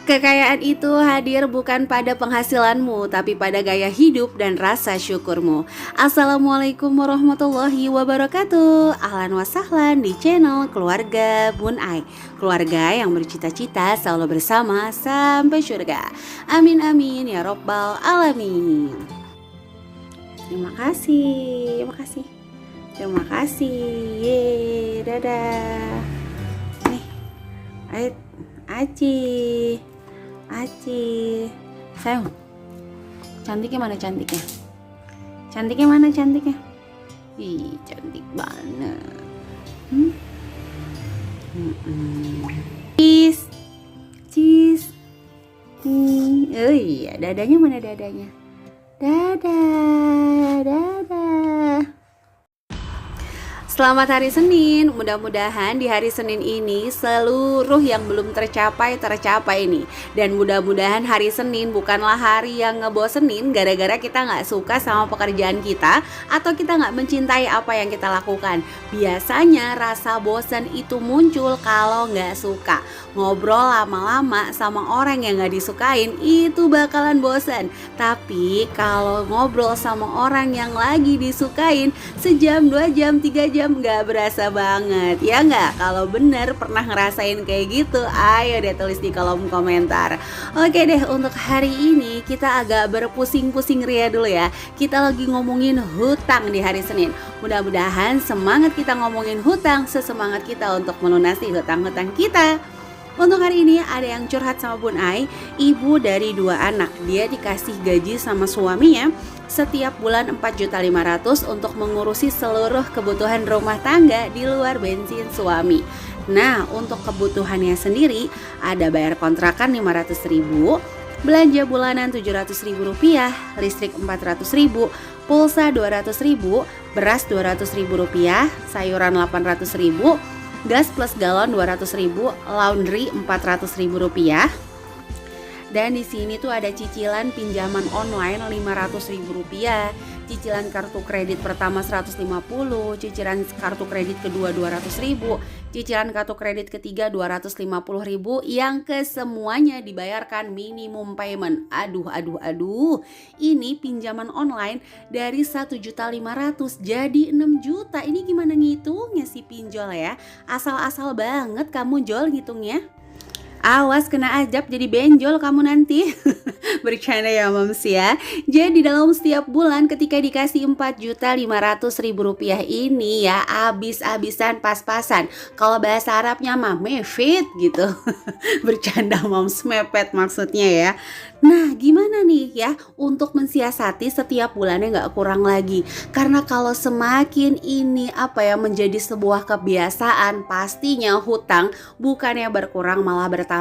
Kekayaan itu hadir bukan pada penghasilanmu, tapi pada gaya hidup dan rasa syukurmu. Assalamualaikum warahmatullahi wabarakatuh. Ahlan wa sahlan di channel Keluarga Bun Ai. Keluarga yang bercita-cita selalu bersama sampai surga. Amin amin ya robbal alamin. Terima kasih, terima kasih. Terima kasih. Yeay, dadah. Nih, ayo Aci. Aci, sayang, cantiknya mana cantiknya? Cantiknya mana cantiknya? Ih, cantik banget. Cheese, cheese. Oh iya, dadanya mana dadanya? Dadah, dadah. Selamat hari Senin, mudah-mudahan di hari Senin ini seluruh yang belum tercapai nih. Dan mudah-mudahan hari Senin bukanlah hari yang ngebosenin gara-gara kita gak suka sama pekerjaan kita atau kita gak mencintai apa yang kita lakukan. Biasanya rasa bosan itu muncul kalau gak suka. Ngobrol lama-lama sama orang yang gak disukain itu bakalan bosan. Tapi kalau ngobrol sama orang yang lagi disukain sejam, 2 jam, 3 jam gak berasa banget, ya nggak? Kalau bener pernah ngerasain kayak gitu, ayo deh tulis di kolom komentar. Oke deh, untuk hari ini kita agak berpusing-pusing ria dulu ya. Kita lagi ngomongin hutang di hari Senin. Mudah-mudahan semangat kita ngomongin hutang sesemangat kita untuk melunasi hutang-hutang kita. Untuk hari ini ada yang curhat sama Bun Ai, ibu dari 2 anak. Dia dikasih gaji sama suaminya setiap bulan 4.500.000 untuk mengurusi seluruh kebutuhan rumah tangga di luar bensin suami. Nah, untuk kebutuhannya sendiri ada bayar kontrakan 500.000, belanja bulanan 700.000 rupiah, listrik 400.000, pulsa 200.000, beras 200.000 rupiah, sayuran 800.000, gas plus galon 200.000, laundry 400.000 rupiah. Dan di sini tuh ada cicilan pinjaman online 500.000 rupiah, cicilan kartu kredit pertama 150, cicilan kartu kredit kedua 200.000, cicilan kartu kredit ketiga 250.000, yang kesemuanya dibayarkan minimum payment. Aduh, ini pinjaman online dari 1.500.000 jadi 6 juta. Ini gimana ngitungnya si pinjol ya? Asal-asal banget kamu Jol ngitungnya. Awas kena ajab jadi benjol kamu nanti. Bercanda ya moms ya. Jadi dalam setiap bulan ketika dikasih 4.500.000 rupiah ini ya abis-abisan pas-pasan. Kalau bahasa Arabnya mah mefit gitu. Bercanda moms, mepet maksudnya ya. Nah gimana nih ya untuk mensiasati setiap bulannya gak kurang lagi. Karena kalau semakin ini menjadi sebuah kebiasaan, pastinya hutang bukannya berkurang malah bertambah.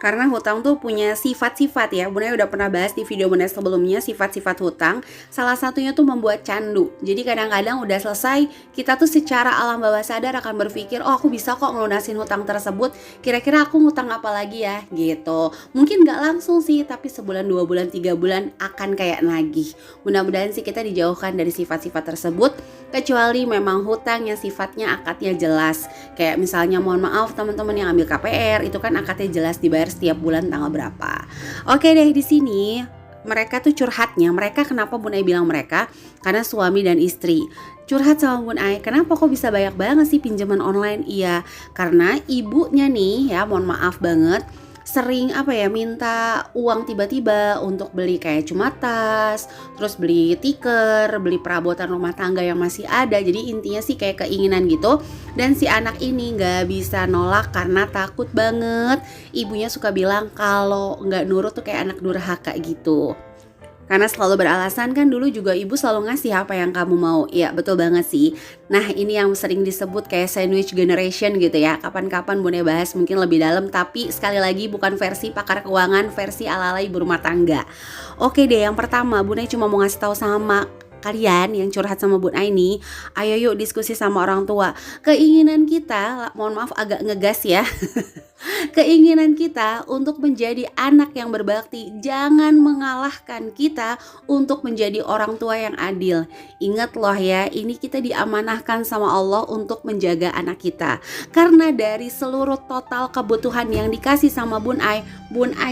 Karena hutang tuh punya sifat-sifat ya. Bunda udah pernah bahas di video Bunda sebelumnya sifat-sifat hutang. Salah satunya tuh membuat candu. Jadi kadang-kadang udah selesai, kita tuh secara alam bawah sadar akan berpikir, oh aku bisa kok ngelunasin hutang tersebut. Kira-kira aku ngutang apa lagi ya gitu. Mungkin gak langsung sih, tapi sebulan, 2 bulan, 3 bulan akan kayak nagih. Mudah-mudahan sih kita dijauhkan dari sifat-sifat tersebut. Kecuali memang hutang yang sifatnya akadnya jelas. Kayak misalnya mohon maaf teman-teman yang ambil KPR, itu kan akadnya jelas dibayar setiap bulan tanggal berapa. Oke deh, di sini mereka tuh curhatnya. Mereka kenapa Bun Ai bilang mereka? Karena suami dan istri curhat sama Bun Ai, kenapa kok bisa banyak banget sih pinjaman online? Iya, karena ibunya nih ya, mohon maaf banget, sering minta uang tiba-tiba untuk beli kayak cuma tas, terus beli tiker, beli perabotan rumah tangga yang masih ada. Jadi intinya sih kayak keinginan gitu. Dan si anak ini gak bisa nolak karena takut banget. Ibunya suka bilang kalau gak nurut tuh kayak anak durhaka gitu. Karena selalu beralasan kan dulu juga ibu selalu ngasih apa yang kamu mau. Ya betul banget sih. Nah ini yang sering disebut kayak sandwich generation gitu ya. Kapan-kapan Bunda bahas mungkin lebih dalam. Tapi sekali lagi bukan versi pakar keuangan, versi ala-ala ibu rumah tangga. Oke deh, yang pertama Bunda cuma mau ngasih tahu sama kalian yang curhat sama Bun Aini, ayo yuk diskusi sama orang tua. Keinginan kita, mohon maaf agak ngegas ya. Keinginan kita untuk menjadi anak yang berbakti jangan mengalahkan kita untuk menjadi orang tua yang adil. Ingat loh ya, ini kita diamanahkan sama Allah untuk menjaga anak kita. Karena dari seluruh total kebutuhan yang dikasih sama Bun Ai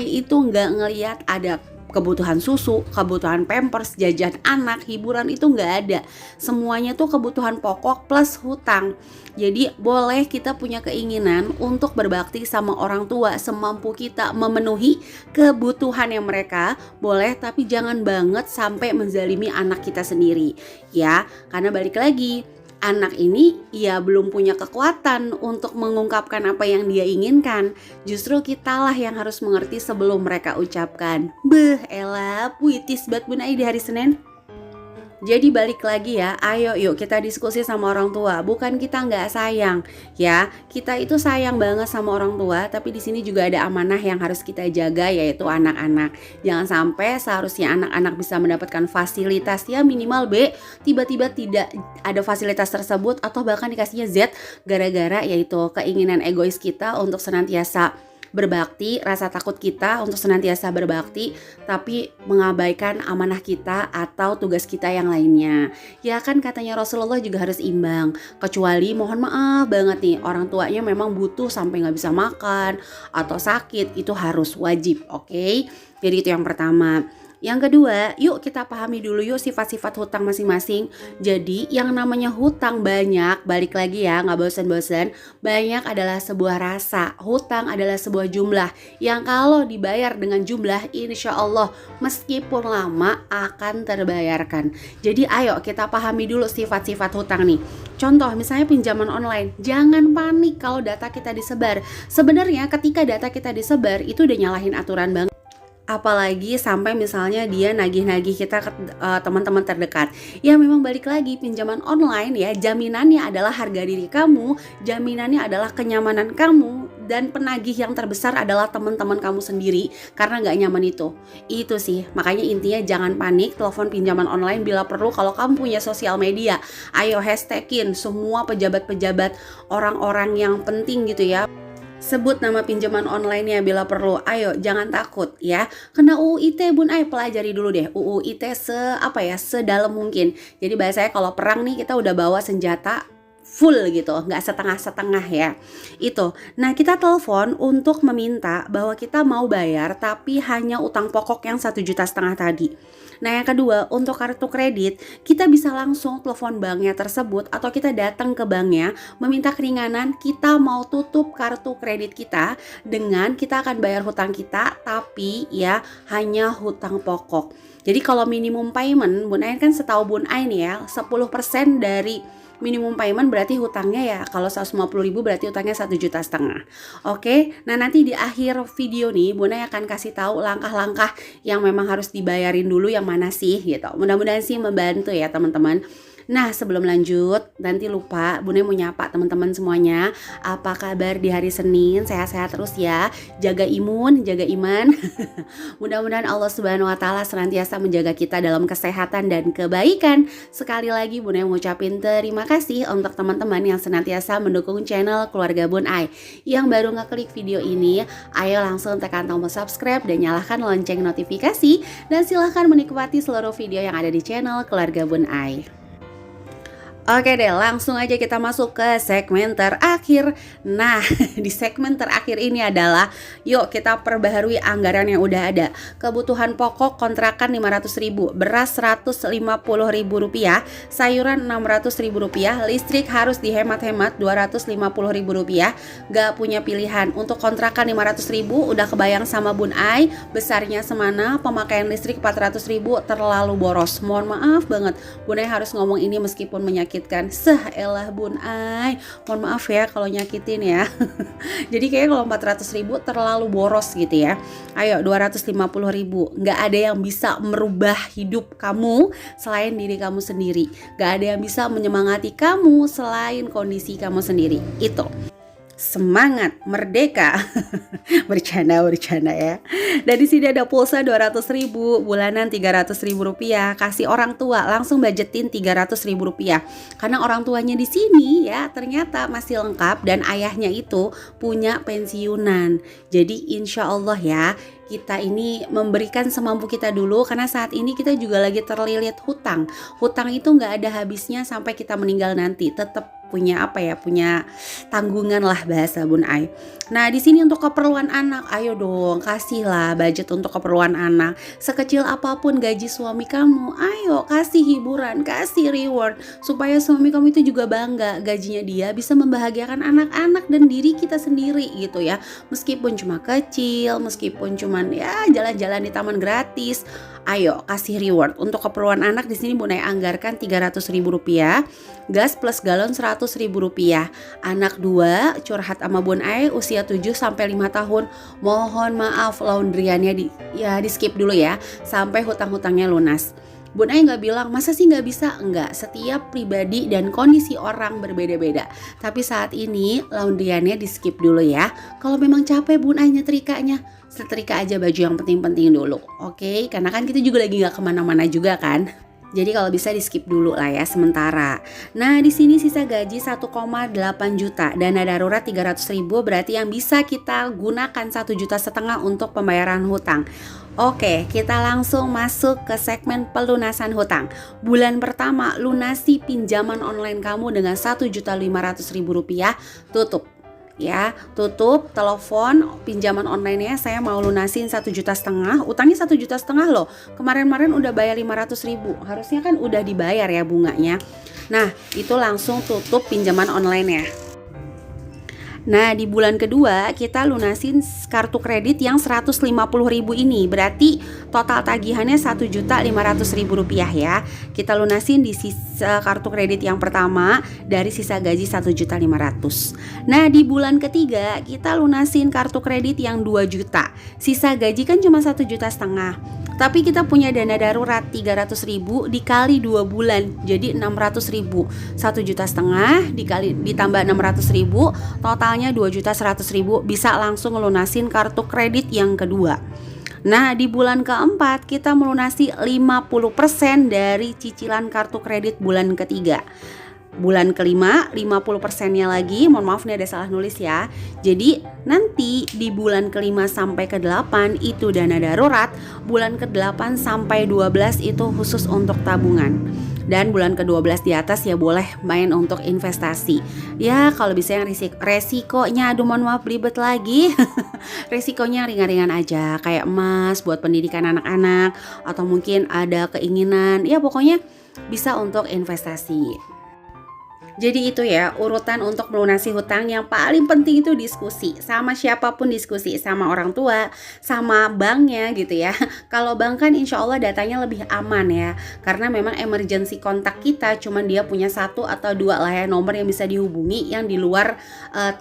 itu nggak ngelihat ada kebutuhan susu, kebutuhan pampers, jajan anak, hiburan itu nggak ada. Semuanya tuh kebutuhan pokok plus hutang. Jadi boleh kita punya keinginan untuk berbakti sama orang tua semampu kita memenuhi kebutuhan yang mereka boleh, tapi jangan banget sampai menzalimi anak kita sendiri ya. Karena balik lagi, anak ini ya belum punya kekuatan untuk mengungkapkan apa yang dia inginkan. Justru kitalah yang harus mengerti sebelum mereka ucapkan. Beh, elah, puitis banget Bun Ai di hari Senin. Jadi balik lagi ya, ayo yuk kita diskusi sama orang tua. Bukan kita nggak sayang ya, kita itu sayang banget sama orang tua. Tapi di sini juga ada amanah yang harus kita jaga, yaitu anak-anak. Jangan sampai seharusnya anak-anak bisa mendapatkan fasilitas ya minimal B, tiba-tiba tidak ada fasilitas tersebut atau bahkan dikasihnya Z gara-gara yaitu keinginan egois kita untuk senantiasa berbakti, rasa takut kita untuk senantiasa berbakti, tapi mengabaikan amanah kita atau tugas kita yang lainnya. Ya kan katanya Rasulullah juga harus imbang. Kecuali mohon maaf banget nih, orang tuanya memang butuh sampai gak bisa makan atau sakit, itu harus wajib, oke? Jadi itu yang pertama. Yang kedua, yuk kita pahami dulu yuk sifat-sifat hutang masing-masing. Jadi yang namanya hutang banyak, balik lagi ya, gak bosan-bosan. Banyak adalah sebuah rasa, hutang adalah sebuah jumlah yang kalau dibayar dengan jumlah, insya Allah meskipun lama akan terbayarkan. Jadi ayo kita pahami dulu sifat-sifat hutang nih. Contoh misalnya pinjaman online, jangan panik kalau data kita disebar. Sebenarnya ketika data kita disebar itu udah nyalahin aturan banget. Apalagi sampai misalnya dia nagih-nagih kita ke teman-teman terdekat. Ya memang balik lagi, pinjaman online ya jaminannya adalah harga diri kamu, jaminannya adalah kenyamanan kamu, dan penagih yang terbesar adalah teman-teman kamu sendiri karena gak nyaman itu. Itu sih, makanya intinya jangan panik, telepon pinjaman online bila perlu. Kalau kamu punya sosial media, ayo hashtagin semua pejabat-pejabat, orang-orang yang penting gitu ya. Sebut nama pinjaman online-nya bila perlu. Ayo jangan takut ya. Kena UU ITE Bun Ai, pelajari dulu deh UU ITE sedalam mungkin. Jadi bahasanya kalau perang nih kita udah bawa senjata full gitu, nggak setengah-setengah ya. Itu. Nah kita telepon untuk meminta bahwa kita mau bayar tapi hanya utang pokok yang 1,5 juta tadi. Nah yang kedua, untuk kartu kredit kita bisa langsung telepon banknya tersebut atau kita datang ke banknya meminta keringanan kita mau tutup kartu kredit kita dengan kita akan bayar hutang kita tapi ya hanya hutang pokok. Jadi kalau minimum payment, Bun Ai kan setahu Bun Ai nih ya 10% dari minimum payment berarti hutangnya ya kalau 150.000 berarti hutangnya 1,5 juta. Oke, nah nanti di akhir video nih Bun Ai akan kasih tahu langkah-langkah yang memang harus dibayarin dulu yang mana sih gitu. Mudah-mudahan sih membantu ya teman-teman. Nah sebelum lanjut, nanti lupa Bun Ai mau nyapa teman-teman semuanya. Apa kabar di hari Senin? Sehat-sehat terus ya. Jaga imun, jaga iman. Mudah-mudahan Allah Subhanahu wa Ta'ala senantiasa menjaga kita dalam kesehatan dan kebaikan. Sekali lagi Bun Ai ngucapin terima kasih untuk teman-teman yang senantiasa mendukung channel Keluarga Bun Ai. Yang baru ngeklik video ini, ayo langsung tekan tombol subscribe dan nyalakan lonceng notifikasi. Dan silahkan menikmati seluruh video yang ada di channel Keluarga Bun Ai. Oke deh, langsung aja kita masuk ke segmen terakhir. Nah, di segmen terakhir ini adalah yuk kita perbaharui anggaran yang udah ada. Kebutuhan pokok kontrakan 500.000, beras 150.000 rupiah, sayuran 600.000 rupiah, listrik harus dihemat-hemat 250.000 rupiah. Gak punya pilihan. Untuk kontrakan 500.000 udah kebayang sama Bun Ai besarnya semana, pemakaian listrik 400.000 terlalu boros. Mohon maaf banget, Bun Ai harus ngomong ini meskipun menyakitkan. Elah Bun Ai, mohon maaf ya kalau nyakitin ya. Jadi kayaknya kalau 400.000 terlalu boros gitu ya. Ayo 250.000, nggak ada yang bisa merubah hidup kamu selain diri kamu sendiri. Nggak ada yang bisa menyemangati kamu selain kondisi kamu sendiri. Itu. Semangat merdeka. Bercanda ya. Dan di sini ada pulsa 200.000, bulanan 300.000 rupiah. Kasih orang tua, langsung budgetin 300.000 rupiah. Karena orang tuanya di sini ya ternyata masih lengkap dan ayahnya itu punya pensiunan. Jadi insya Allah ya, kita ini memberikan semampu kita dulu, karena saat ini kita juga lagi terlilit hutang. Hutang itu nggak ada habisnya sampai kita meninggal nanti, tetap punya punya tanggungan lah bahasa Bun Ai. Nah di sini untuk keperluan anak, ayo dong kasihlah budget untuk keperluan anak. Sekecil apapun gaji suami kamu, ayo kasih hiburan, kasih reward, supaya suami kamu itu juga bangga gajinya dia bisa membahagiakan anak-anak dan diri kita sendiri gitu ya. Meskipun cuma kecil, meskipun cuman ya jalan-jalan di taman gratis, ayo kasih reward. Untuk keperluan anak di sini Bun Ai anggarkan 300.000 rupiah, gas plus galon 100.000 rupiah. Anak 2 curhat sama Bun Ai usia 7-5 tahun, mohon maaf laundryannya di skip dulu ya sampai hutang-hutangnya lunas. Bun Ai nggak bilang masa sih nggak bisa, enggak, setiap pribadi dan kondisi orang berbeda-beda. Tapi saat ini laundryannya di skip dulu ya. Kalau memang capek Bun Ai nyetrikanya, setrika aja baju yang penting-penting dulu, oke? Karena kan kita juga lagi nggak kemana-mana juga kan. Jadi kalau bisa di skip dulu lah ya sementara. Nah di sini sisa gaji 1,8 juta, dana darurat 300.000, berarti yang bisa kita gunakan 1,5 juta untuk pembayaran hutang. Oke, kita langsung masuk ke segmen pelunasan hutang. Bulan pertama lunasi pinjaman online kamu dengan 1.500.000 rupiah, tutup. Ya, tutup telepon pinjaman online-nya, saya mau lunasin 1,5 juta, utangnya 1,5 juta loh. Kemarin udah bayar 500.000, harusnya kan udah dibayar ya bunganya. Nah, itu langsung tutup pinjaman online-nya. Nah di bulan kedua kita lunasin kartu kredit yang 150.000 ini, berarti total tagihannya 1.500.000 rupiah ya. Kita lunasin di sisa kartu kredit yang pertama dari sisa gaji 1.500.000. Nah di bulan ketiga kita lunasin kartu kredit yang 2 juta. Sisa gaji kan cuma 1,5 juta. Tapi kita punya dana darurat 300.000 dikali 2 bulan, jadi 600.000. 1,5 juta dikali ditambah 600.000, totalnya 2.100.000, bisa langsung ngelunasin kartu kredit yang kedua. Nah di bulan keempat kita melunasi 50% dari cicilan kartu kredit bulan ketiga. Bulan kelima 50%-nya lagi, mohon maaf nih ada salah nulis ya. Jadi nanti di bulan kelima sampai ke-8 itu dana darurat, bulan ke-8 sampai 12 itu khusus untuk tabungan. Dan bulan ke-12 di atas ya boleh main untuk investasi. Ya kalau bisa yang resikonya, aduh mohon maaf belibet lagi. Resikonya ringan-ringan aja, kayak emas buat pendidikan anak-anak, atau mungkin ada keinginan, ya pokoknya bisa untuk investasi. Jadi itu ya urutan untuk melunasi hutang. Yang paling penting itu diskusi sama siapapun, diskusi sama orang tua, sama banknya gitu ya. Kalau bank kan insya Allah datanya lebih aman ya, karena memang emergency kontak kita cuman dia punya 1 atau 2 lah ya nomor yang bisa dihubungi, yang di luar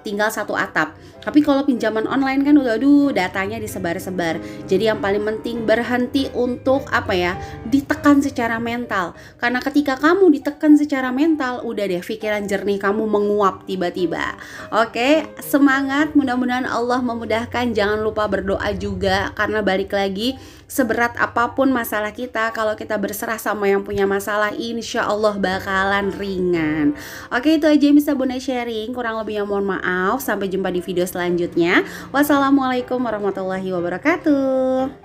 tinggal 1 atap. Tapi kalau pinjaman online kan udah datanya disebar-sebar. Jadi yang paling penting berhenti untuk ditekan secara mental. Karena ketika kamu ditekan secara mental, udah deh pikiran jernih kamu menguap tiba-tiba. Oke, semangat, mudah-mudahan Allah memudahkan. Jangan lupa berdoa juga, karena balik lagi seberat apapun masalah kita, kalau kita berserah sama yang punya masalah, insya Allah bakalan ringan. Oke, itu aja yang bisa Bunda sharing, kurang lebihnya mohon maaf. Sampai jumpa di video selanjutnya. Wassalamualaikum warahmatullahi wabarakatuh.